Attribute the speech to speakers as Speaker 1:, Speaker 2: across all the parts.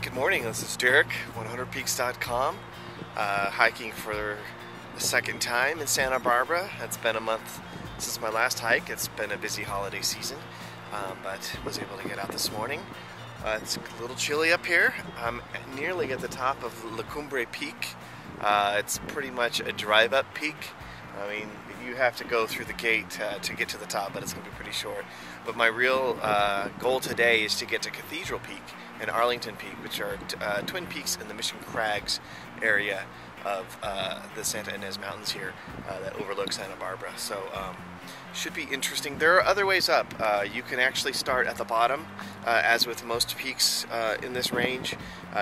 Speaker 1: Good morning, this is Derek, 100peaks.com, hiking for the second time in Santa Barbara. It's been a month since my last hike. It's been a busy holiday season, but was able to get out this morning. It's a little chilly up here. I'm nearly at the top of Cumbre Peak. It's pretty much a drive-up peak. I mean, you have to go through the gate to get to the top, but it's going to be pretty short. But my real goal today is to get to Cathedral Peak and Arlington Peak, which are twin peaks in the Mission Crags area of the Santa Ynez Mountains here that overlook Santa Barbara. So should be interesting. There are other ways up. You can actually start at the bottom, as with most peaks in this range.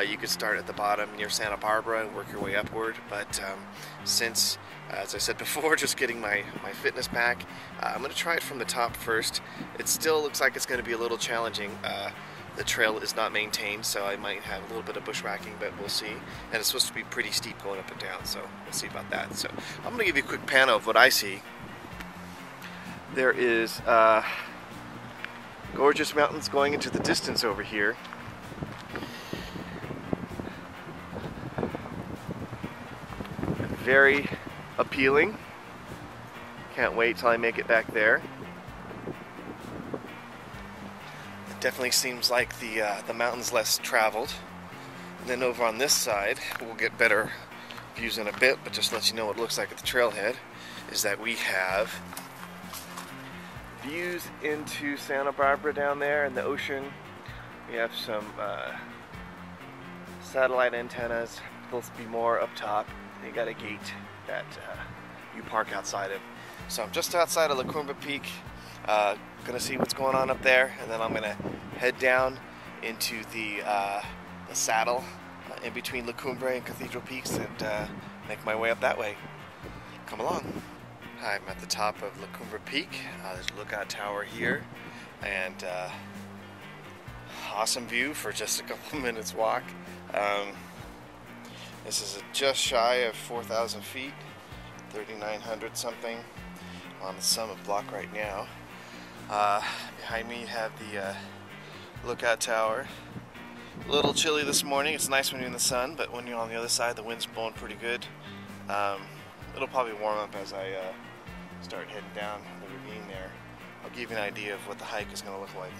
Speaker 1: You could start at the bottom near Santa Barbara and work your way upward. But since, as I said before, just getting my fitness back, I'm going to try it from the top first. It still looks like it's going to be a little challenging. The trail is not maintained, so I might have a little bit of bushwhacking, but we'll see. And it's supposed to be pretty steep going up and down, so we'll see about that. So I'm going to give you a quick pan of what I see. There is gorgeous mountains going into the distance over here. Very appealing. Can't wait till I make it back there. It definitely seems like the mountain's less traveled. And then over on this side, we'll get better views in a bit, but just to let you know what it looks like at the trailhead, is that we have views into Santa Barbara down there and the ocean. We have some satellite antennas. There'll be more up top. You got a gate that you park outside of. So I'm just outside of La Cumbre Peak. Gonna see what's going on up there, and then I'm gonna head down into the saddle in between La Cumbre and Cathedral Peaks and make my way up that way. Come along. Hi, I'm at the top of La Cumbre Peak. There's a lookout tower here, and awesome view for just a couple minutes walk. This is just shy of 4,000 feet, 3,900 something on the summit block right now. Behind me you have the lookout tower. A little chilly this morning. It's nice when you're in the sun, but when you're on the other side, the wind's blowing pretty good. It'll probably warm up as I start heading down the ravine there. I'll give you an idea of what the hike is going to look like.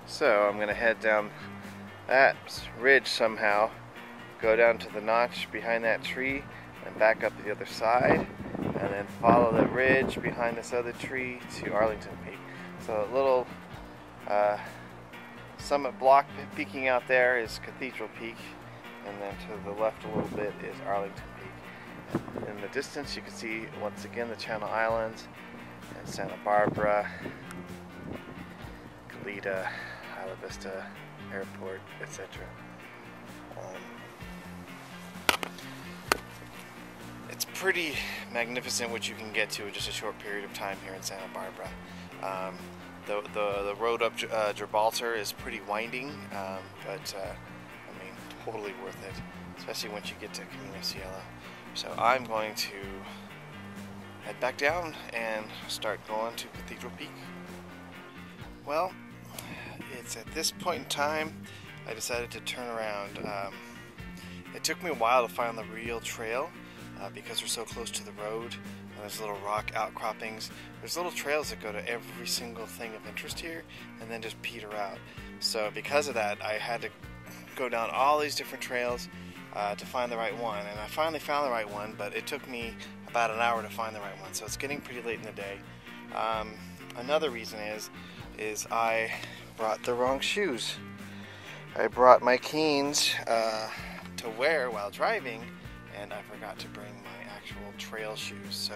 Speaker 1: So I'm going to head down that ridge somehow, go down to the notch behind that tree and back up to the other side, and then follow the ridge behind this other tree to Arlington Peak. So a little summit block peeking out there is Cathedral Peak, and then to the left a little bit is Arlington Peak. In the distance you can see once again the Channel Islands and Santa Barbara, Goleta, Isla Vista Airport, etc. It's pretty magnificent what you can get to in just a short period of time here in Santa Barbara. The road up Gibraltar is pretty winding, but I mean, totally worth it, especially once you get to Camino Cielo. So I'm going to head back down and start going to Cathedral Peak. Well, it's at this point in time I decided to turn around. It took me a while to find the real trail because we're so close to the road, and there's little rock outcroppings. There's little trails that go to every single thing of interest here and then just peter out. So because of that, I had to go down all these different trails to find the right one, and I finally found the right one, but it took me about an hour to find the right one, so it's getting pretty late in the day. Another reason is I brought the wrong shoes. I brought my Keens to wear while driving, and I forgot to bring my actual trail shoes. So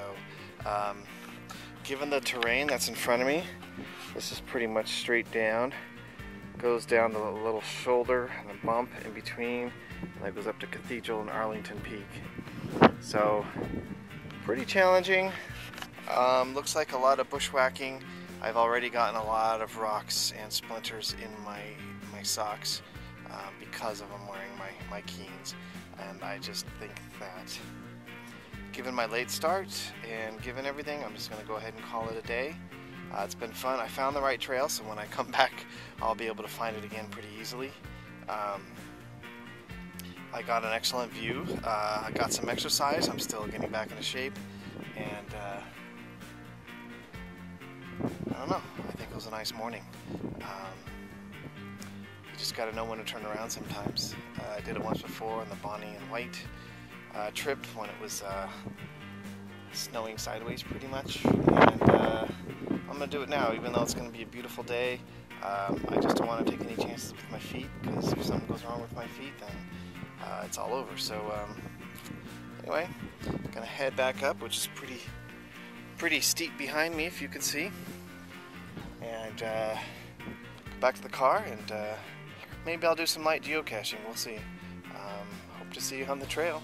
Speaker 1: given the terrain that's in front of me, this is pretty much straight down, goes down the little shoulder and a bump in between, and that goes up to Cathedral and Arlington Peak. So pretty challenging. Looks like a lot of bushwhacking. I've already gotten a lot of rocks and splinters in my socks because of I'm wearing my Keens, and I just think that given my late start and given everything, I'm just going to go ahead and call it a day. It's been fun. I found the right trail, so when I come back, I'll be able to find it again pretty easily. I got an excellent view. I got some exercise. I'm still getting back into shape, and I don't know. I think it was a nice morning. You just got to know when to turn around sometimes. I did it once before on the Bonnie and White trip when it was snowing sideways pretty much, and I'm going to do it now even though it's going to be a beautiful day. I just don't want to take any chances with my feet, because if something goes wrong with my feet, then it's all over. So anyway, I'm going to head back up, which is pretty steep behind me, if you can see, and go back to the car, and maybe I'll do some light geocaching. We'll see. Hope to see you on the trail.